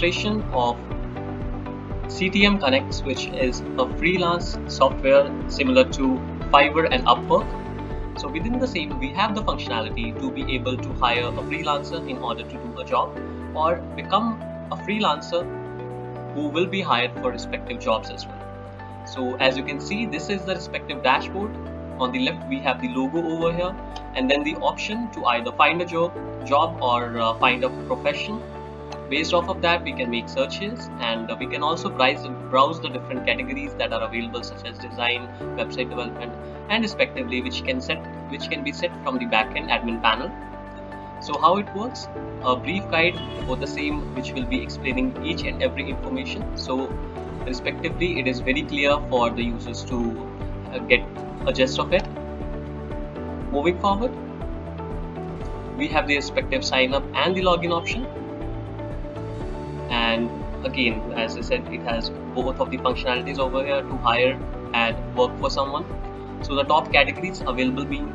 demonstration of CTM Connects, which is a freelance software similar to Fiverr and Upwork. So within the same, we have the functionality to be able to hire a freelancer in order to do a job, or become a freelancer who will be hired for respective jobs as well. So as you can see, this is the respective dashboard. On the left, we have the logo over here, and then the option to either find a job or find a profession. Based off of that, we can make searches, and we can also browse the different categories that are available, such as design, website development, and respectively, which can be set from the backend admin panel. So how it works? A brief guide for the same, which will be explaining each and every information. So respectively, it is very clear for the users to get a gist of it. Moving forward, we have the respective sign up and the login option. And again, as I said, it has both of the functionalities over here to hire and work for someone. So the top categories available being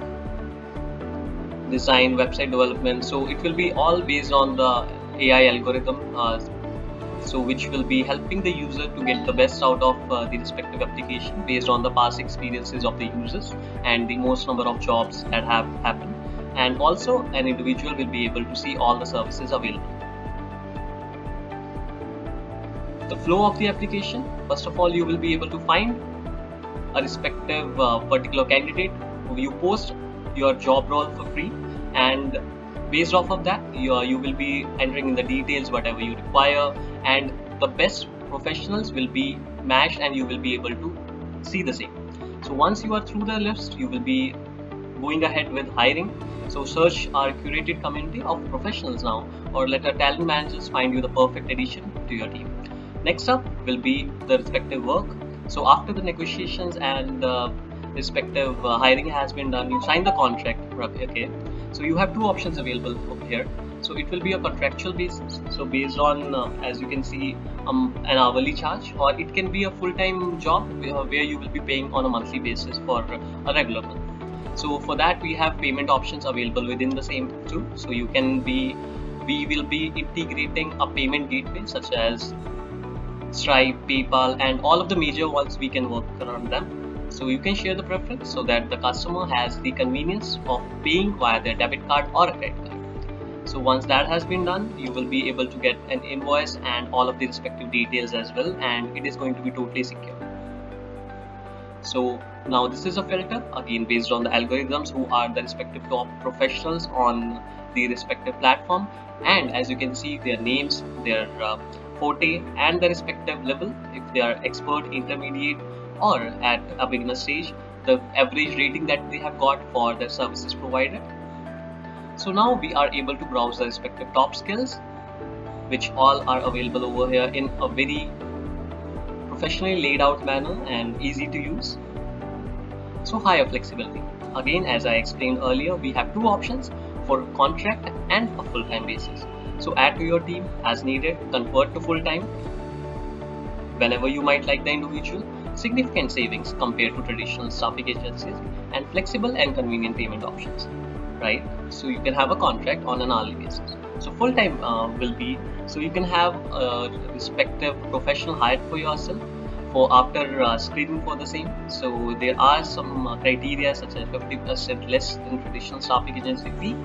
design, website development. So it will be all based on the AI algorithm, so which will be helping the user to get the best out of the respective application based on the past experiences of the users and the most number of jobs that have happened. And also an individual will be able to see all the services available. The flow of the application: first of all, you will be able to find a respective particular candidate who you post your job role for free, and based off of that, you will be entering in the details whatever you require, and the best professionals will be matched and you will be able to see the same. So once you are through the list, you will be going ahead with hiring. So search our curated community of professionals now, or let our talent managers find you the perfect addition to your team. Next up will be the respective work. So after the negotiations and respective hiring has been done, you sign the contract. Okay, so you have two options available over here. So it will be a contractual basis, so based on as you can see, an hourly charge, or it can be a full-time job where you will be paying on a monthly basis for a regular month. So for that, we have payment options available within the same too. So we will be integrating a payment gateway such as Stripe, PayPal, and all of the major ones. We can work around them. So you can share the preference so that the customer has the convenience of paying via their debit card or a credit card. So once that has been done, you will be able to get an invoice and all of the respective details as well, and it is going to be totally secure. So now this is a filter, again based on the algorithms who are the respective top professionals on the respective platform, and as you can see, their names, their forte, and the respective level, if they are expert, intermediate, or at a beginner stage, the average rating that they have got for the services provided. So now we are able to browse the respective top skills, which all are available over here in a very professionally laid out manner and easy to use. So higher flexibility. Again, as I explained earlier, we have two options for contract and a full-time basis. So add to your team as needed, convert to full-time whenever you might like the individual. Significant savings compared to traditional staffing agencies, and flexible and convenient payment options, right? So you can have a contract on an hourly basis. So full-time will be, so you can have a respective professional hired for yourself for after screening for the same. So there are some criteria such as 50% less than traditional staffing agency fee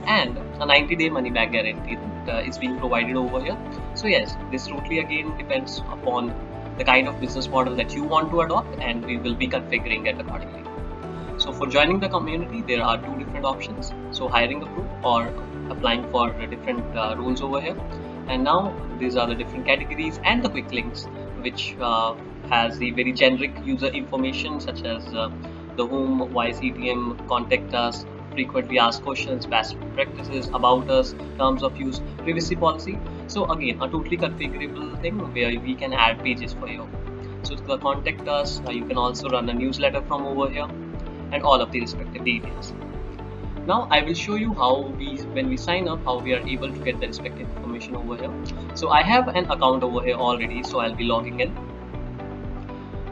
and a 90-day money back guarantee that is being provided over here. So yes, this totally again depends upon the kind of business model that you want to adopt, and we will be configuring it accordingly. So for joining the community, there are two different options. So hiring a group or applying for different roles over here. And now these are the different categories and the quick links, which has the very generic user information such as the home, why CTM, contact us, frequently asked questions, best practices, about us, terms of use, privacy policy. So again, a totally configurable thing where we can add pages for you. So to contact us, you can also run a newsletter from over here, and all of the respective details. Now I will show you how when we sign up, how we are able to get the respective information over here. So I have an account over here already, so I'll be logging in.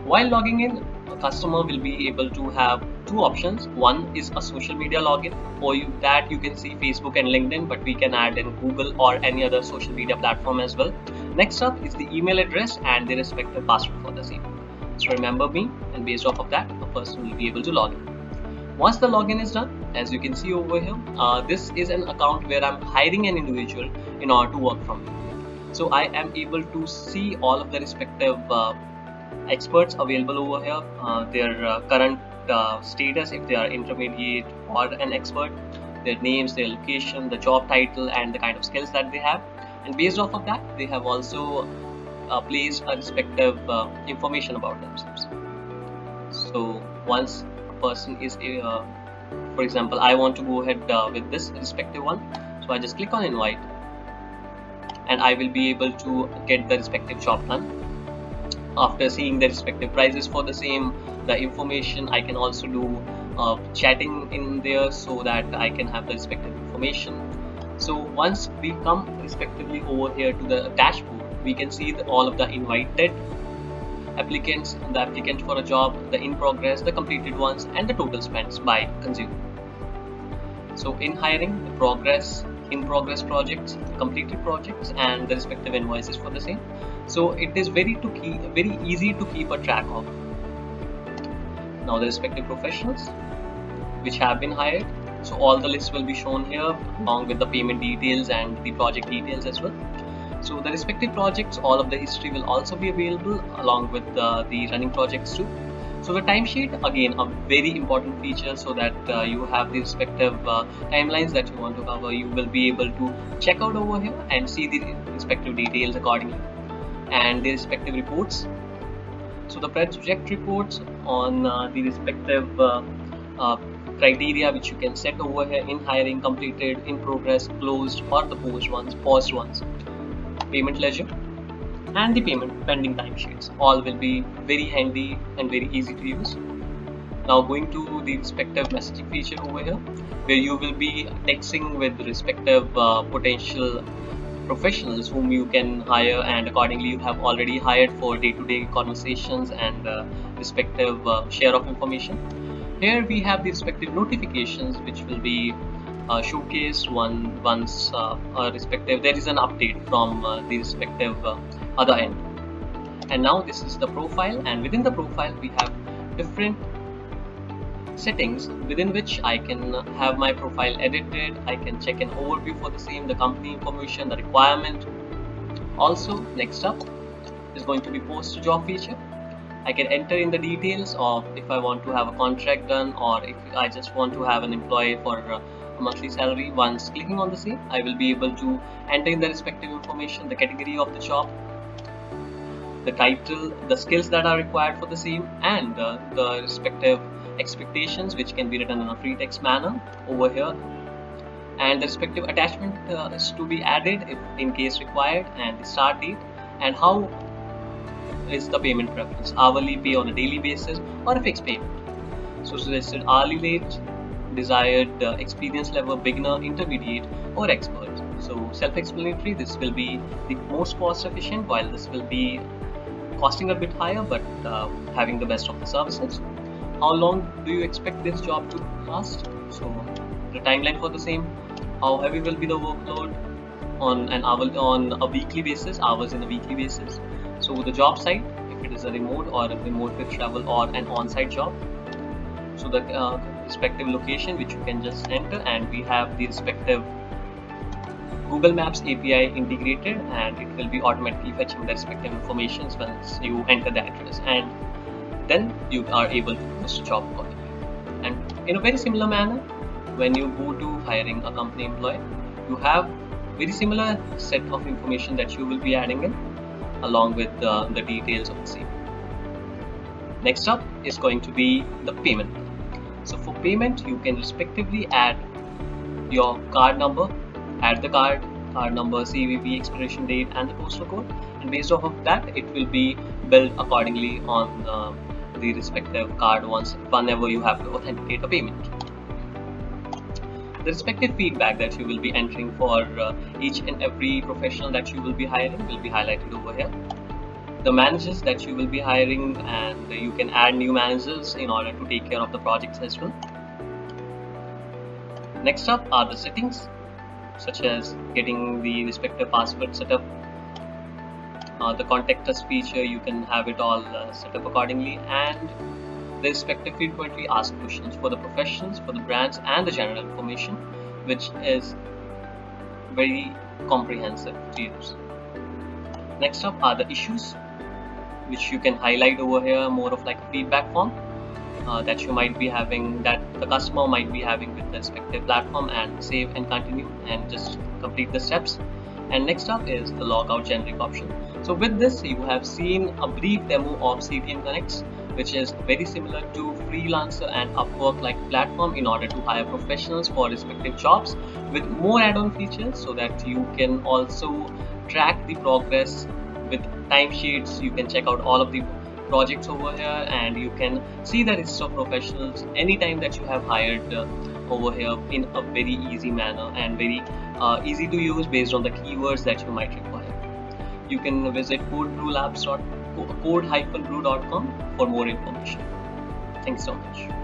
While logging in, a customer will be able to have two options. One is a social media login. For that you can see Facebook and LinkedIn, but we can add in Google or any other social media platform as well. Next up is the email address and the respective password for the same. So remember me, and based off of that, a person will be able to log in. Once the login is done, as you can see over here, this is an account where I'm hiring an individual in order to work from me. So I am able to see all of the respective experts available over here, their current status, if they are intermediate or an expert, their names, their location, the job title, and the kind of skills that they have. And based off of that, they have also placed a respective information about themselves. So once a person is, for example, I want to go ahead with this respective one, so I just click on invite, and I will be able to get the respective job done. After seeing the respective prices for the same, the information, I can also do chatting in there so that I can have the respective information. So once we come respectively over here to the dashboard, we can see all of the invited applicants, the applicant for a job, the in progress, the completed ones, and the total spends by consumer. So in hiring, the progress, in progress projects, completed projects, and the respective invoices for the same. So it is very easy to keep a track of. Now the respective professionals which have been hired. So all the lists will be shown here along with the payment details and the project details as well. So the respective projects, all of the history will also be available along with the running projects too. So the timesheet, again, a very important feature, so that you have the respective timelines that you want to cover. You will be able to check out over here and see the respective details accordingly, and the respective reports. So the project reports on the respective criteria which you can set over here in hiring, completed, in progress, closed, or the paused ones, payment ledger, and the payment pending timesheets. All will be very handy and very easy to use. Now going to the respective messaging feature over here, where you will be texting with the respective potential professionals whom you can hire, and accordingly you have already hired for day-to-day conversations and respective share of information. Here we have the respective notifications which will be showcased once respective there is an update from the respective other end. And now this is the profile, and within the profile we have different settings within which I can have my profile edited. I can check an overview for the same, the company information, the requirement. Also, next up is going to be post to job feature. I can enter in the details of if I want to have a contract done, or if I just want to have an employee for a monthly salary. Once clicking on the same, I will be able to enter in the respective information, the category of the job, the title, the skills that are required for the same, and the respective expectations, which can be written in a free text manner over here, and the respective attachment is to be added if in case required, and the start date, and how is the payment preference, hourly pay on a daily basis or a fixed payment. So suggested hourly rate, desired experience level, beginner, intermediate, or expert. So self-explanatory, this will be the most cost efficient, while this will be costing a bit higher but having the best of the services. How long do you expect this job to last? So the timeline for the same, how heavy will be the workload on a weekly basis, hours in a weekly basis. So the job site, if it is a remote or a remote with travel or an on-site job. So the respective location which you can just enter, and we have the respective Google Maps API integrated, and it will be automatically fetching the respective information once you enter the address, and then you are able to post a job accordingly. And in a very similar manner, when you go to hiring a company employee, you have very similar set of information that you will be adding in along with the details of the same. Next up is going to be the payment. So for payment, you can respectively add your card number, add the card number, CVV, expiration date, and the postal code, and based off of that, it will be billed accordingly on the respective card whenever you have to authenticate a payment. The respective feedback that you will be entering for each and every professional that you will be hiring will be highlighted over here. The managers that you will be hiring, and you can add new managers in order to take care of the projects as well. Next up are the settings, such as getting the respective password set up, The contact us feature, you can have it all set up accordingly, and the respective frequently asked questions for the professionals, for the brands, and the general information, which is very comprehensive to use. Next up are the issues, which you can highlight over here, more of like a feedback form that you might be having, that the customer might be having with the respective platform, and save and continue and just complete the steps. And next up is the logout generic option. So with this, you have seen a brief demo of CTM Connects, which is very similar to Freelancer and Upwork like platform in order to hire professionals for respective jobs, with more add-on features so that you can also track the progress with timesheets. You can check out all of the projects over here, and you can see the list of professionals anytime that you have hired over here in a very easy manner and very easy to use based on the keywords that you might require. You can visit code-brew.com for more information. Thanks so much.